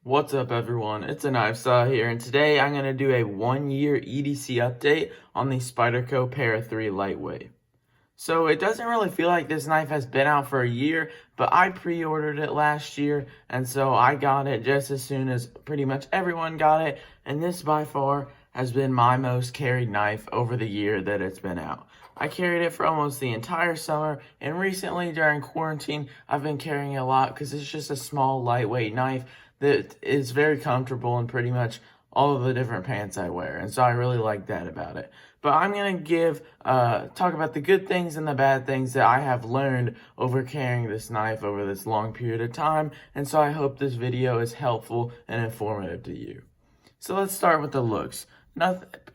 What's up everyone, it's a Knife Saw here, and today I'm going to do a 1-year EDC update on the Spyderco Para 3 Lightweight. So it doesn't really feel like this knife has been out for a year, but I pre-ordered it last year, and so I got it just as soon as pretty much everyone got it, and this by far has been my most carried knife over the year that it's been out. I carried it for almost the entire summer, and recently during quarantine, I've been carrying it a lot because it's just a small, lightweight knife that is very comfortable in pretty much all of the different pants I wear, and so I really like that about it. But I'm going to talk about the good things and the bad things that I have learned over carrying this knife over this long period of time, and so I hope this video is helpful and informative to you. So let's start with the looks.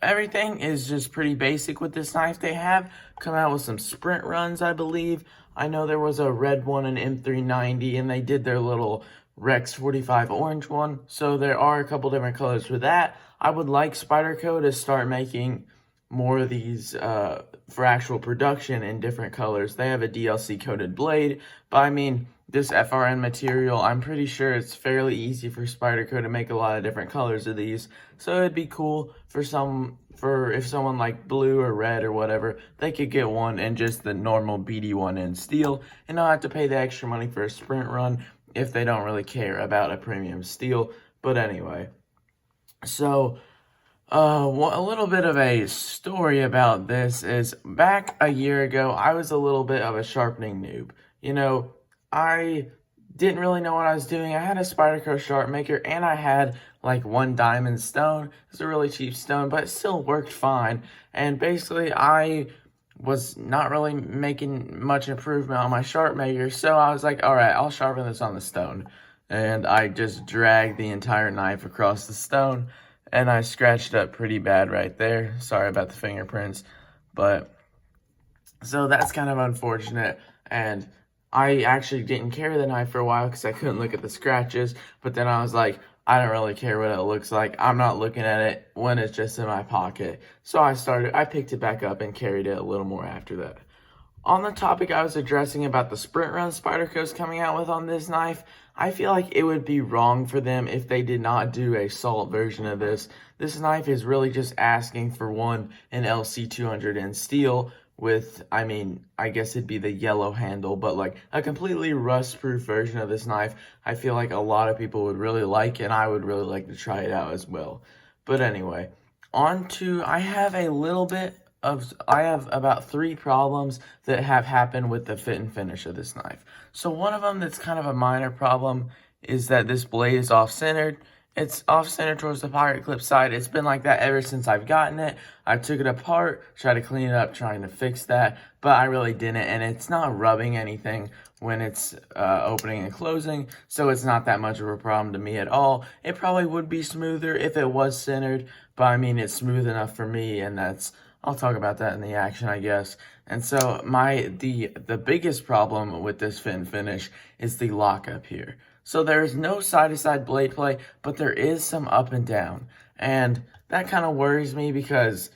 Everything is just pretty basic with this knife. They have come out with some sprint runs, I believe. I know there was a red one, an M390, and they did their little Rex 45 orange one. So there are a couple different colors for that. I would like Spyderco to start making more of these for actual production in different colors. They have a DLC coated blade, but I mean, this FRN material, I'm pretty sure it's fairly easy for Spyderco to make a lot of different colors of these. So it'd be cool for if someone like blue or red or whatever, they could get one and just the normal BD one in steel and not have to pay the extra money for a sprint run if they don't really care about a premium steel. But anyway, so a little bit of a story about this is back a year ago, I was a little bit of a sharpening noob. You know, I didn't really know what I was doing. I had a Spyderco sharp maker and I had like one diamond stone. It's a really cheap stone, but it still worked fine. And basically I was not really making much improvement on my sharp maker. So I was like, all right, I'll sharpen this on the stone. And I just dragged the entire knife across the stone. And I scratched up pretty bad right there. Sorry about the fingerprints. But, so that's kind of unfortunate. And I actually didn't carry the knife for a while because I couldn't look at the scratches. But then I was like, I don't really care what it looks like. I'm not looking at it when it's just in my pocket. So I picked it back up and carried it a little more after that. On the topic I was addressing about the sprint run Spyderco's coming out with on this knife, I feel like it would be wrong for them if they did not do a salt version of this. This knife is really just asking for an LC200 in steel with, I guess it'd be the yellow handle, but like a completely rust-proof version of this knife. I feel like a lot of people would really like, and I would really like to try it out as well. But anyway, I have about 3 problems that have happened with the fit and finish of this knife. So one of them that's kind of a minor problem is that this blade is off-centered. It's off-centered towards the pocket clip side. It's been like that ever since I've gotten it. I took it apart, tried to clean it up, trying to fix that, but I really didn't, and it's not rubbing anything when it's opening and closing, so it's not that much of a problem to me at all. It probably would be smoother if it was centered, but I mean, it's smooth enough for me, and I'll talk about that in the action, I guess. And so the biggest problem with this fit and finish is the lockup here. So there's no side-to-side blade play, but there is some up and down. And that kind of worries me because,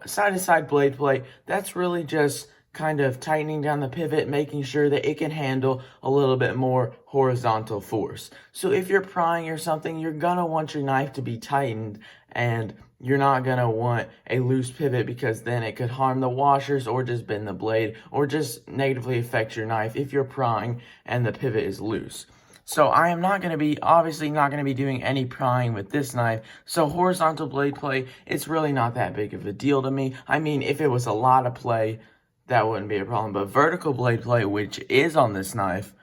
side-to-side blade play, that's really just kind of tightening down the pivot, making sure that it can handle a little bit more horizontal force. So if you're prying or something, you're gonna want your knife to be tightened, and you're not gonna want a loose pivot because then it could harm the washers or just bend the blade or just negatively affect your knife if you're prying and the pivot is loose. So I am obviously not going to be doing any prying with this knife. So horizontal blade play, it's really not that big of a deal to me. I mean, if it was a lot of play, that wouldn't be a problem. But vertical blade play, which is on this knife,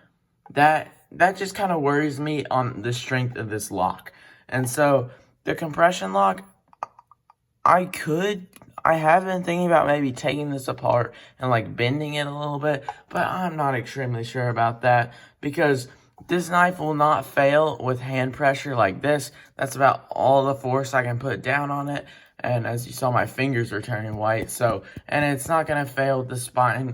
that just kind of worries me on the strength of this lock. And so the compression lock, I have been thinking about maybe taking this apart and like bending it a little bit, but I'm not extremely sure about that because this knife will not fail with hand pressure like this. That's about all the force I can put down on it. And as you saw, my fingers are turning white. And it's not going to fail with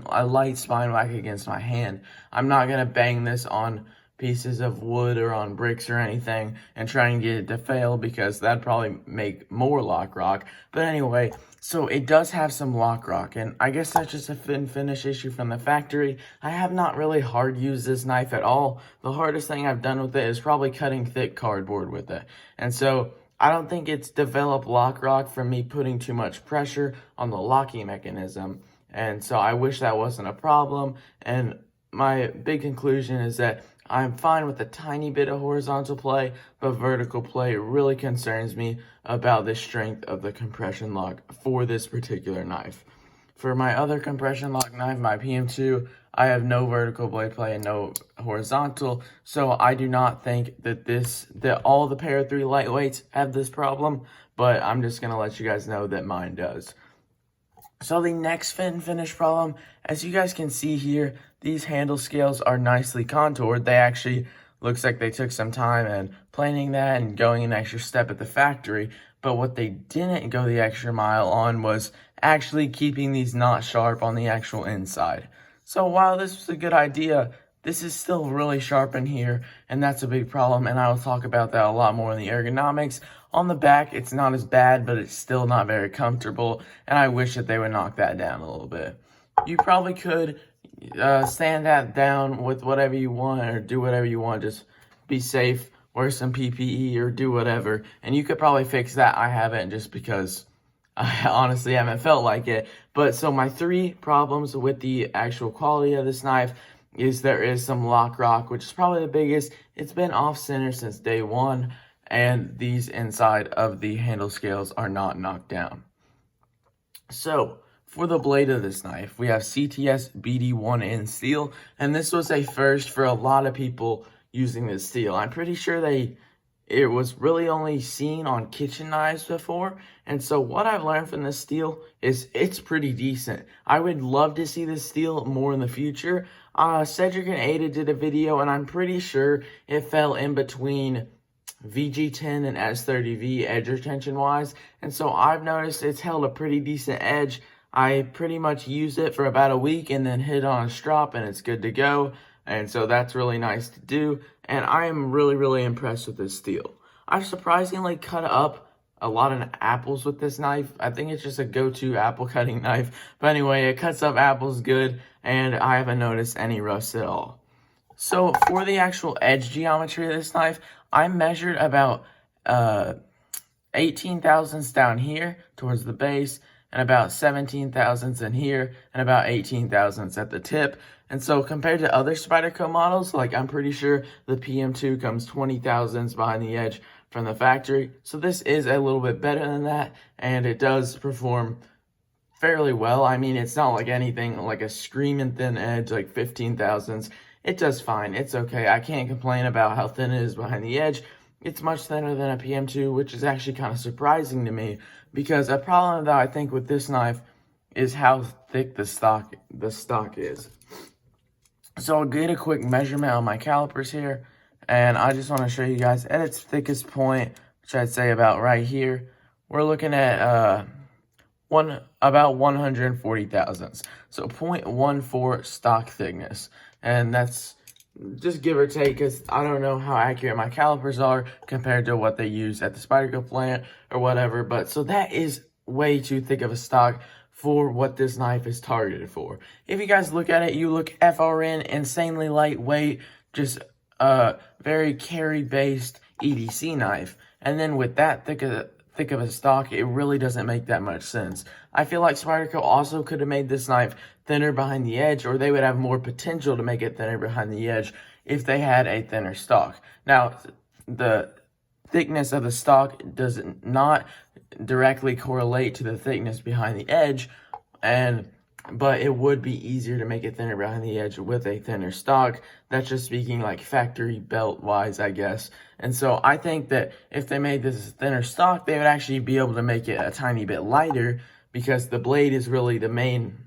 a light spine whack against my hand. I'm not going to bang this on pieces of wood or on bricks or anything and try and get it to fail, because that'd probably make more lock rock. But anyway, so it does have some lock rock, and I guess that's just a fit and finish issue from the factory. I have not really hard used this knife at all. The hardest thing I've done with it is probably cutting thick cardboard with it. And so I don't think it's developed lock rock from me putting too much pressure on the locking mechanism. And so I wish that wasn't a problem. And my big conclusion is that I'm fine with a tiny bit of horizontal play, but vertical play really concerns me about the strength of the compression lock for this particular knife. For my other compression lock knife, my PM2, I have no vertical blade play and no horizontal, so I do not think that all the Para 3 lightweights have this problem, but I'm just going to let you guys know that mine does. So the next fit and finish problem, as you guys can see here, these handle scales are nicely contoured. They actually looks like they took some time and planning that and going an extra step at the factory. But what they didn't go the extra mile on was actually keeping these not sharp on the actual inside. So while this was a good idea, this is still really sharp in here, and that's a big problem, and I will talk about that a lot more in the ergonomics. On the back, it's not as bad, but it's still not very comfortable, and I wish that they would knock that down a little bit. You probably could sand that down with whatever you want or do whatever you want. Just be safe, wear some PPE or do whatever, and you could probably fix that. I haven't, just because I honestly haven't felt like it. But so my 3 problems with the actual quality of this knife is there is some lock rock, which is probably the biggest. It's been off center since day 1, and these inside of the handle scales are not knocked down. So for the blade of this knife, we have CTS BD1N steel, and this was a first for a lot of people using this steel. I'm pretty sure it was really only seen on kitchen knives before, and so what I've learned from this steel is it's pretty decent. I would love to see this steel more in the future. Cedric and Ada did a video, and I'm pretty sure it fell in between VG10 and S30V edge retention wise, and so I've noticed it's held a pretty decent edge. I pretty much used it for about a week and then hit on a strop, and it's good to go. And so that's really nice to do, and I am really impressed with this steel. I've surprisingly cut up a lot of apples with this knife. I think it's just a go-to apple cutting knife, but anyway, it cuts up apples good, and I haven't noticed any rust at all. So for the actual edge geometry of this knife, I measured about 18 thousandths down here towards the base, and about 17 thousandths in here, and about 18 thousandths at the tip. And so compared to other Spyderco models, like I'm pretty sure the PM2 comes 20 thousandths behind the edge from the factory. So this is a little bit better than that, and it does perform fairly well. I mean, it's not like anything like a screaming thin edge, like 15 thousandths. It does fine. It's okay. I can't complain about how thin it is behind the edge. It's much thinner than a PM2, which is actually kind of surprising to me, because a problem that I think with this knife is how thick the stock is. So I'll get a quick measurement on my calipers here, and I just want to show you guys at its thickest point, which I'd say about right here, we're looking at about 140 thousandths. So 0.14 stock thickness, and that's just give or take, because I don't know how accurate my calipers are compared to what they use at the Spyderco plant or whatever, but so that is way too thick of a stock for what this knife is targeted for. If you guys look at it, you look FRN, insanely lightweight, just very carry-based EDC knife, and then with that thick of a stock, it really doesn't make that much sense. I feel like Spyderco also could have made this knife thinner behind the edge, or they would have more potential to make it thinner behind the edge if they had a thinner stock. Now, the thickness of the stock does not directly correlate to the thickness behind the edge, but it would be easier to make it thinner behind the edge with a thinner stock. That's just speaking like factory belt wise, I guess. And so I think that if they made this thinner stock, they would actually be able to make it a tiny bit lighter, because the blade is really the main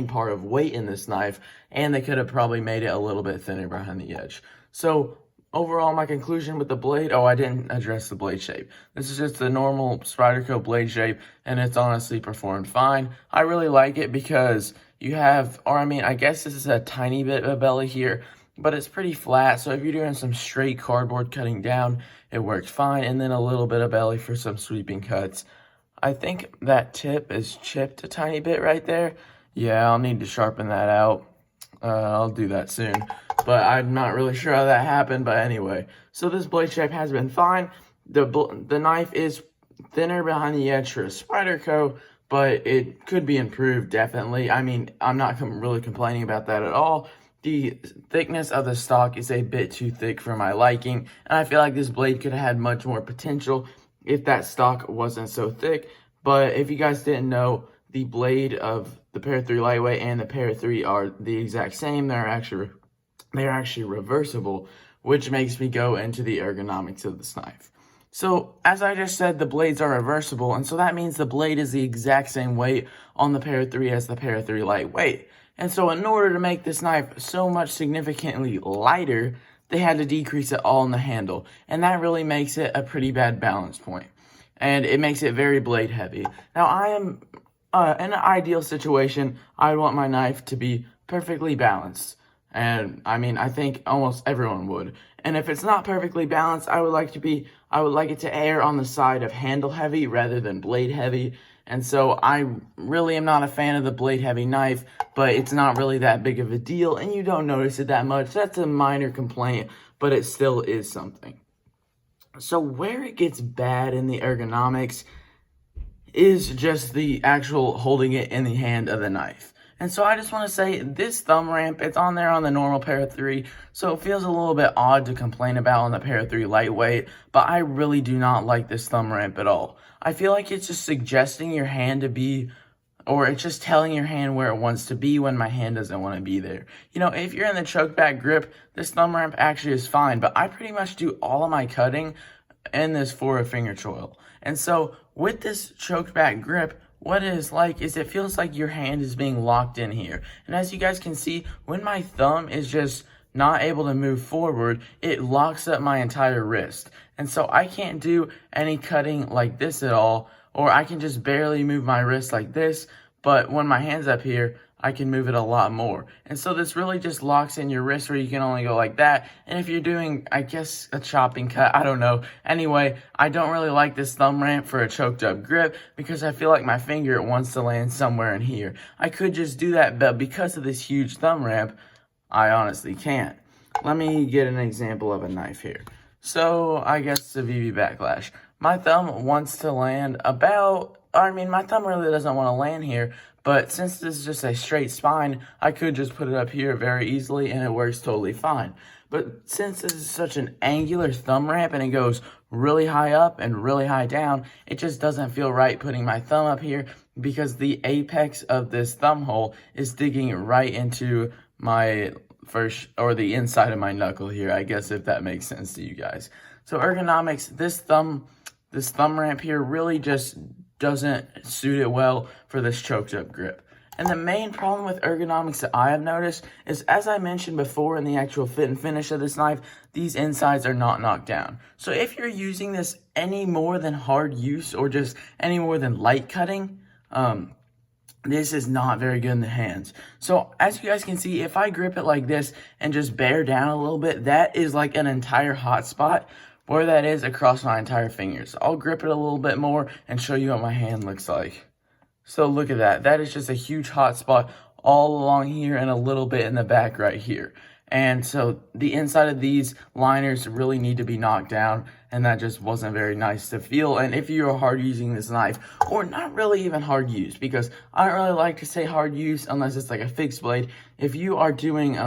part of weight in this knife, and they could have probably made it a little bit thinner behind the edge. So overall, my conclusion with the blade, I didn't address the blade shape. This is just the normal Spyderco blade shape, and it's honestly performed fine. I really like it because you have, I guess this is a tiny bit of a belly here, but it's pretty flat. So if you're doing some straight cardboard cutting down, it works fine. And then a little bit of belly for some sweeping cuts. I think that tip is chipped a tiny bit right there. Yeah, I'll need to sharpen that out. I'll do that soon, but I'm not really sure how that happened. But anyway, so this blade shape has been fine. The knife is thinner behind the edge for a Spyderco, but it could be improved, definitely. I mean, I'm not really complaining about that at all. The thickness of the stock is a bit too thick for my liking, and I feel like this blade could have had much more potential if that stock wasn't so thick. But if you guys didn't know, the blade of the Para 3 Lightweight and the Para 3 are the exact same. They're actually reversible, which makes me go into the ergonomics of this knife. So, as I just said, the blades are reversible, and so that means the blade is the exact same weight on the Para 3 as the Para 3 Lightweight. And so in order to make this knife so much significantly lighter, they had to decrease it all in the handle. And that really makes it a pretty bad balance point. And it makes it very blade heavy. Now, I am in an ideal situation, I want my knife to be perfectly balanced. And I mean, I think almost everyone would. And if it's not perfectly balanced, I would like it to err on the side of handle heavy rather than blade heavy. And so I really am not a fan of the blade heavy knife, but it's not really that big of a deal and you don't notice it that much. That's a minor complaint, but it still is something. So where it gets bad in the ergonomics is just the actual holding it in the hand of the knife. And so I just want to say this thumb ramp, it's on there on the normal Para 3, so it feels a little bit odd to complain about on the Para 3 Lightweight, but I really do not like this thumb ramp at all. I feel like it's just suggesting your hand to be, or it's just telling your hand where it wants to be when my hand doesn't want to be there. You know, if you're in the choke back grip, this thumb ramp actually is fine, but I pretty much do all of my cutting in this for a finger choil. And so with this choked back grip, what it is like is it feels like your hand is being locked in here. And as you guys can see, when my thumb is just not able to move forward, it locks up my entire wrist. And so I can't do any cutting like this at all, or I can just barely move my wrist like this, but when my hand's up here, I can move it a lot more. And so this really just locks in your wrist where you can only go like that. And if you're doing, I guess, a chopping cut, I don't know. Anyway, I don't really like this thumb ramp for a choked up grip because I feel like my finger wants to land somewhere in here. I could just do that, but because of this huge thumb ramp, I honestly can't. Let me get an example of a knife here. So I guess the VV Backlash. My thumb wants to land my thumb really doesn't want to land here, but since this is just a straight spine, I could just put it up here very easily and it works totally fine. But since this is such an angular thumb ramp and it goes really high up and really high down, it just doesn't feel right putting my thumb up here because the apex of this thumb hole is digging right into my the inside of my knuckle here, I guess, if that makes sense to you guys. So ergonomics, this thumb ramp here really just doesn't suit it well for this choked up grip. And the main problem with ergonomics that I have noticed is, as I mentioned before in the actual fit and finish of this knife, these insides are not knocked down. So if you're using this any more than hard use or just any more than light cutting, this is not very good in the hands. So as you guys can see, if I grip it like this and just bear down a little bit, that is like an entire hot spot where that is across my entire fingers. I'll grip it a little bit more and show you what my hand looks like. So look at that. That is just a huge hot spot all along here and a little bit in the back right here. And so the inside of these liners really need to be knocked down, and that just wasn't very nice to feel. And if you are hard using this knife, or not really even hard use, because I don't really like to say hard use unless it's like a fixed blade. If you are doing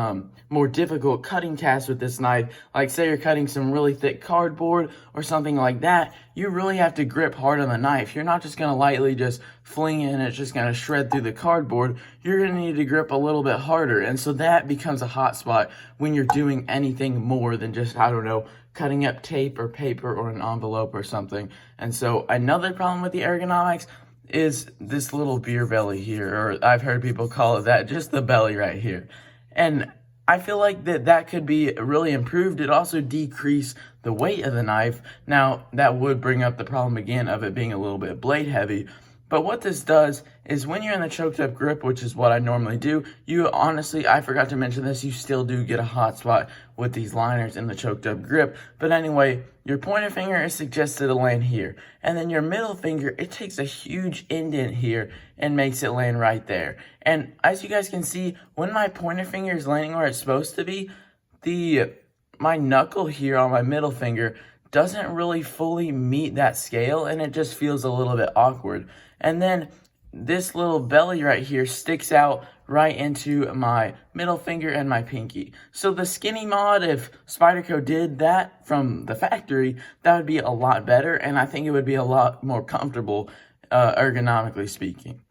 more difficult cutting tasks with this knife, like say you're cutting some really thick cardboard or something like that, you really have to grip hard on the knife. You're not just going to lightly just fling it and it's just going to shred through the cardboard. You're going to need to grip a little bit harder. And so that becomes a hot spot when you're doing anything more than just, I don't know, cutting up tape or paper or an envelope or something. And so another problem with the ergonomics is this little beer belly here, or I've heard people call it that, just the belly right here. And I feel like that could be really improved. It also decrease the weight of the knife. Now, that would bring up the problem again of it being a little bit blade heavy, But what this does is when you're in the choked up grip, which is what I normally do, you honestly, I forgot to mention this, you still do get a hot spot with these liners in the choked up grip. But anyway, your pointer finger is suggested to land here. And then your middle finger, it takes a huge indent here and makes it land right there. And as you guys can see, when my pointer finger is landing where it's supposed to be, my knuckle here on my middle finger doesn't really fully meet that scale, and it just feels a little bit awkward. And then this little belly right here sticks out right into my middle finger and my pinky. So the skinny mod, if Spyderco did that from the factory, that would be a lot better, and I think it would be a lot more comfortable, ergonomically speaking.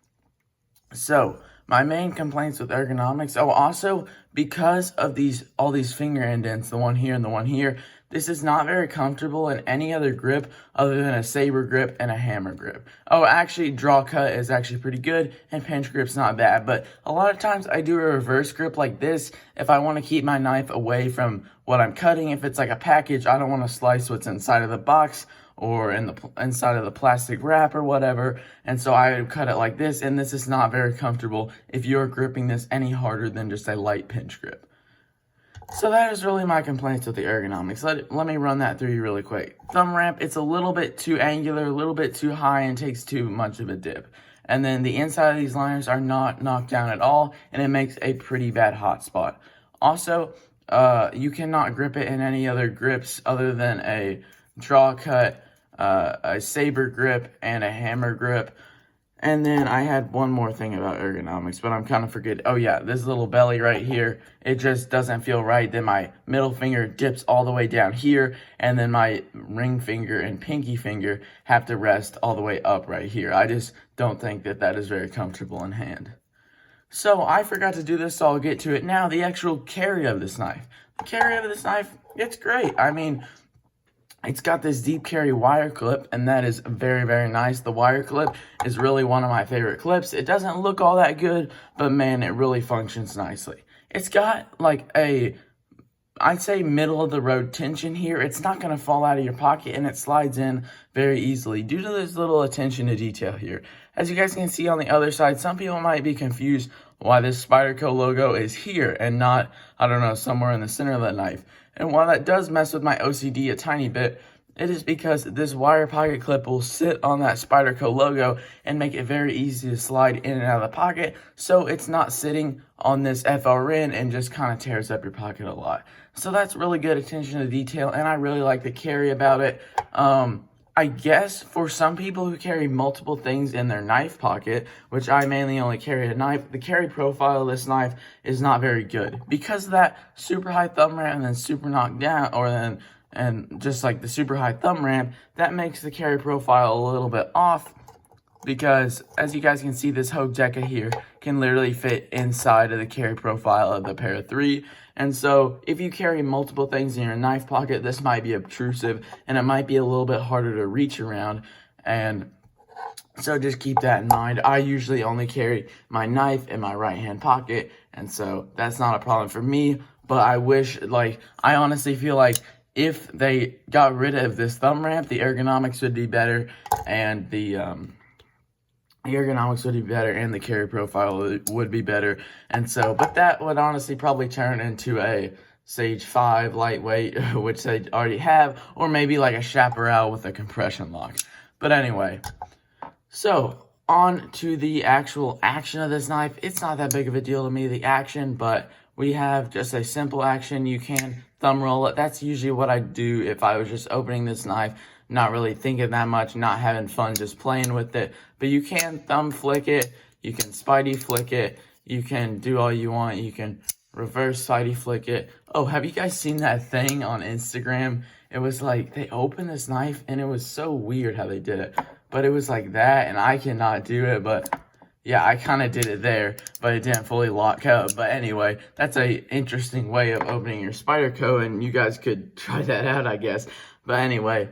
So my main complaints with ergonomics, also because of all these finger indents, the one here and the one here, this is not very comfortable in any other grip other than a saber grip and a hammer grip. Actually, draw cut is actually pretty good, and pinch grip's not bad, but a lot of times I do a reverse grip like this if I want to keep my knife away from what I'm cutting. If it's like a package, I don't want to slice what's inside of the box or inside of the plastic wrap or whatever, and so I would cut it like this, and this is not very comfortable if you're gripping this any harder than just a light pinch grip. So that is really my complaints with the ergonomics. Let me run that through you really quick. Thumb ramp, it's a little bit too angular, a little bit too high, and takes too much of a dip. And then the inside of these liners are not knocked down at all, and it makes a pretty bad hot spot. Also, you cannot grip it in any other grips other than a draw cut, a saber grip, and a hammer grip. And then I had one more thing about ergonomics, but I'm kind of forgetting. Oh yeah, this little belly right here, it just doesn't feel right. Then my middle finger dips all the way down here, and then my ring finger and pinky finger have to rest all the way up right here. I just don't think that that is very comfortable in hand. So I forgot to do this, so I'll get to it now. The actual carry of this knife. The carry of this knife, it's great. I mean, it's got this deep carry wire clip, and that is very, very nice. The wire clip is really one of my favorite clips. It doesn't look all that good, but man, it really functions nicely. It's got like I'd say middle of the road tension here. It's not going to fall out of your pocket, and it slides in very easily due to this little attention to detail here. As you guys can see on the other side, some people might be confused why this Spyderco logo is here and not, I don't know, somewhere in the center of the knife. And while that does mess with my OCD a tiny bit, it is because this wire pocket clip will sit on that Spyderco logo and make it very easy to slide in and out of the pocket, so it's not sitting on this FRN and just kind of tears up your pocket a lot. So that's really good attention to detail, and I really like the carry about it. I guess for some people who carry multiple things in their knife pocket, which I mainly only carry a knife, the carry profile of this knife is not very good. Because of that super high thumb ramp and then super knocked down, and just like the super high thumb ramp, that makes the carry profile a little bit off, because as you guys can see, this Hogue Deca here can literally fit inside of the carry profile of the Para 3. And so if you carry multiple things in your knife pocket, this might be obtrusive, and it might be a little bit harder to reach around. And so just keep that in mind. I usually only carry my knife in my right hand pocket, and so that's not a problem for me. But I wish, I honestly feel like if they got rid of this thumb ramp, the ergonomics would be better, and the ergonomics would be better, and the carry profile would be better. And so, but that would honestly probably turn into a Sage 5 lightweight, which they already have, or maybe like a chaparral with a compression lock. But anyway, so on to the actual action of this knife. It's not that big of a deal to me, the action, but we have just a simple action. You can thumb roll it. That's usually what I do if I was just opening this knife, not really thinking that much, not having fun, just playing with it. But you can thumb flick it, you can Spidey flick it, you can do all you want, you can reverse Spidey flick it. Oh, have you guys seen that thing on Instagram? It was like, they opened this knife, and it was so weird how they did it. But it was like that, and I cannot do it, but yeah, I kind of did it there, but it didn't fully lock up. But anyway, that's a interesting way of opening your Spyderco, and you guys could try that out, I guess. But anyway,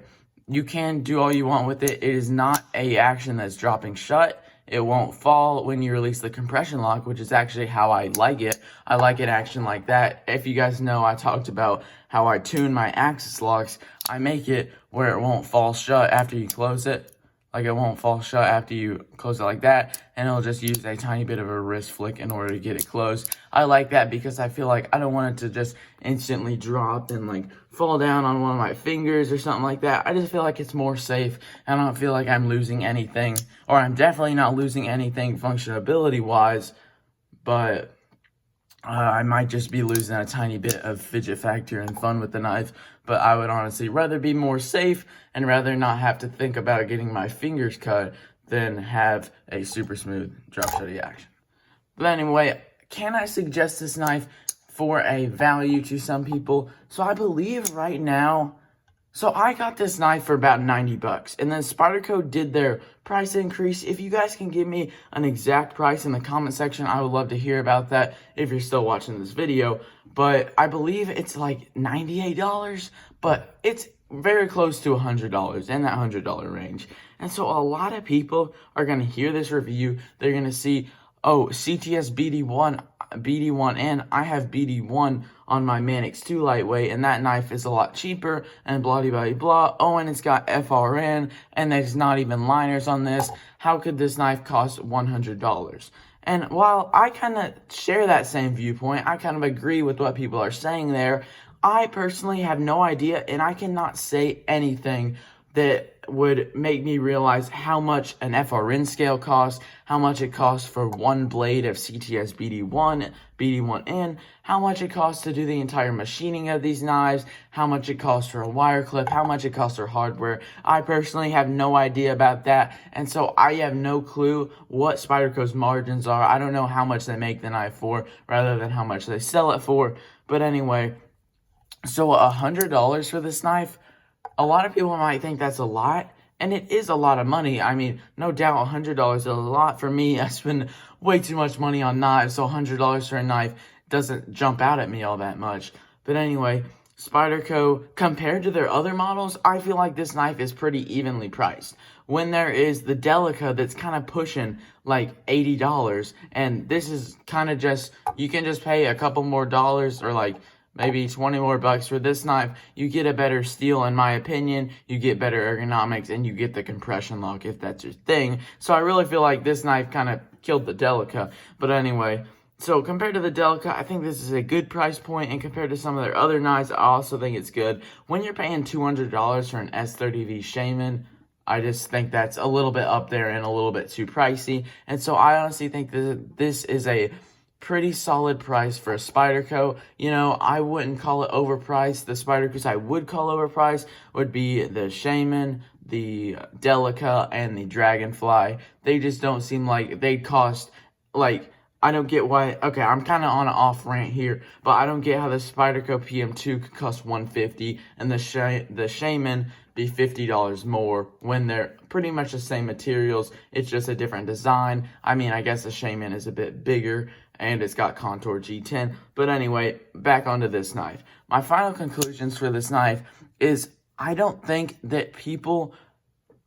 you can do all you want with it. It is not a action that's dropping shut. It won't fall when you release the compression lock, which is actually how I like it. I like an action like that. If you guys know, I talked about how I tune my axis locks. I make it where it won't fall shut after you close it. Like, it won't fall shut after you close it like that, and it'll just use a tiny bit of a wrist flick in order to get it closed. I like that because I feel like I don't want it to just instantly drop and like fall down on one of my fingers or something like that. I just feel like it's more safe, and I don't feel like I'm losing anything, or I'm definitely not losing anything functionality wise, but I might just be losing a tiny bit of fidget factor and fun with the knife, but I would honestly rather be more safe and rather not have to think about getting my fingers cut than have a super smooth drop shutty action. But anyway, can I suggest this knife for a value to some people? So I believe right now, so I got this knife for about 90 bucks, and then Spyderco did their price increase. If you guys can give me an exact price in the comment section, I would love to hear about that if you're still watching this video. But I believe it's like $98, but it's very close to $100, in that $100 range. And so a lot of people are going to hear this review. They're going to see, oh, CTS BD1N, I have BD1 on my Man X2 lightweight, and that knife is a lot cheaper, and blah, blah, blah, blah. Oh, and it's got FRN, and there's not even liners on this. How could this knife cost $100? And while I kind of share that same viewpoint, I kind of agree with what people are saying there, I personally have no idea, and I cannot say anything that would make me realize how much an FRN scale costs, how much it costs for one blade of CTS BD1N, how much it costs to do the entire machining of these knives, how much it costs for a wire clip, how much it costs for hardware. I personally have no idea about that, and so I have no clue what Spyderco's margins are. I don't know how much they make the knife for, rather than how much they sell it for. But anyway, so $100 for this knife, a lot of people might think that's a lot, and it is a lot of money. I mean, no doubt $100 is a lot. For me, I spend way too much money on knives, so $100 for a knife doesn't jump out at me all that much. But anyway, Spyderco, compared to their other models, I feel like this knife is pretty evenly priced. When there is the Delica that's kind of pushing like $80, and this is kind of just, you can just pay a couple more dollars or like maybe 20 more bucks for this knife. You get a better steel, in my opinion. You get better ergonomics, and you get the compression lock if that's your thing. So I really feel like this knife kind of killed the Delica. But anyway, so compared to the Delica, I think this is a good price point, and compared to some of their other knives, I also think it's good. When you're paying $200 for an S30V Shaman, I just think that's a little bit up there and a little bit too pricey. And so I honestly think that this is a pretty solid price for a Spyderco. You know, I wouldn't call it overpriced. The Spydercos I would call overpriced would be the Shaman, the Delica, and the Dragonfly. They just don't seem like they cost, like, I don't get why. Okay, I'm kind of on an off rant here, but I don't get how the Spyderco PM2 could cost $150 and the Shaman be $50 more when they're pretty much the same materials. It's just a different design. I mean, I guess the Shaman is a bit bigger and it's got contour G10. But anyway, back onto this knife. My final conclusions for this knife is I don't think that people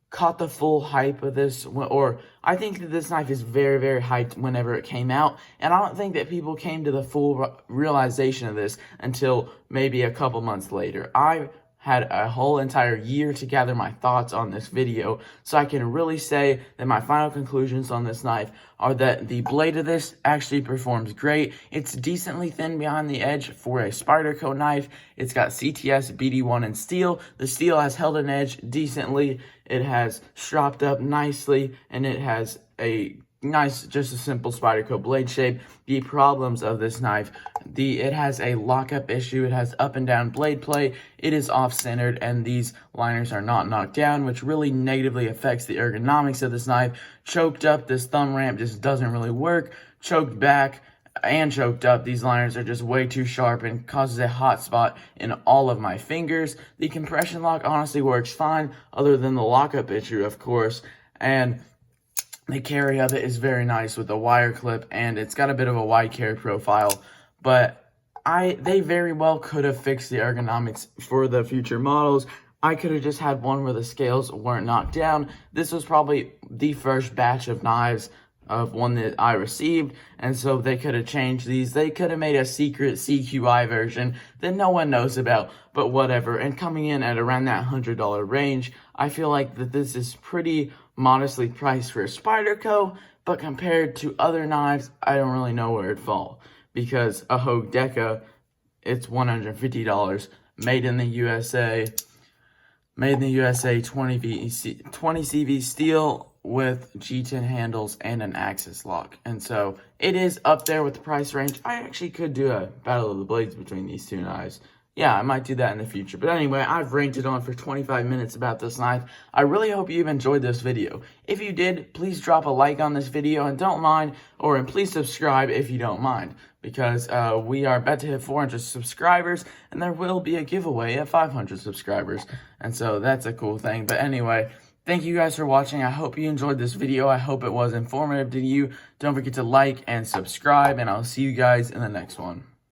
caught the full hype of this, or I think that this knife is very, very hyped whenever it came out, and I don't think that people came to the full realization of this until maybe a couple months later. I had a whole entire year to gather my thoughts on this video, so I can really say that my final conclusions on this knife are that the blade of this actually performs great. It's decently thin behind the edge for a Spyderco knife. It's got CTS BD1 and steel. The steel has held an edge decently. It has stropped up nicely, and it has a nice, just a simple Spyderco blade shape. The problems of this knife, it has a lockup issue. It has up and down blade play. It is off-centered, and these liners are not knocked down, which really negatively affects the ergonomics of this knife. Choked up, this thumb ramp just doesn't really work. Choked back and choked up, these liners are just way too sharp and causes a hot spot in all of my fingers. The compression lock honestly works fine, other than the lockup issue, of course, and the carry of it is very nice with the wire clip, and it's got a bit of a wide carry profile, but they very well could have fixed the ergonomics for the future models. I could have just had one where the scales weren't knocked down. This was probably the first batch of knives of one that I received, and so they could have changed these. They could have made a secret CQI version that no one knows about, but whatever. And coming in at around that $100 range, I feel like that this is pretty modestly priced for a Spyderco, but compared to other knives, I don't really know where it'd fall. Because a Hogue Deca, it's $150, made in the USA, 20 CV steel with G10 handles and an axis lock. And so it is up there with the price range. I actually could do a battle of the blades between these two knives. Yeah, I might do that in the future. But anyway, I've ranted on for 25 minutes about this knife. I really hope you've enjoyed this video. If you did, please drop a like on this video and don't mind, or please subscribe if you don't mind. Because we are about to hit 400 subscribers, and there will be a giveaway at 500 subscribers. And so that's a cool thing. But anyway, thank you guys for watching. I hope you enjoyed this video. I hope it was informative to you. Don't forget to like and subscribe, and I'll see you guys in the next one.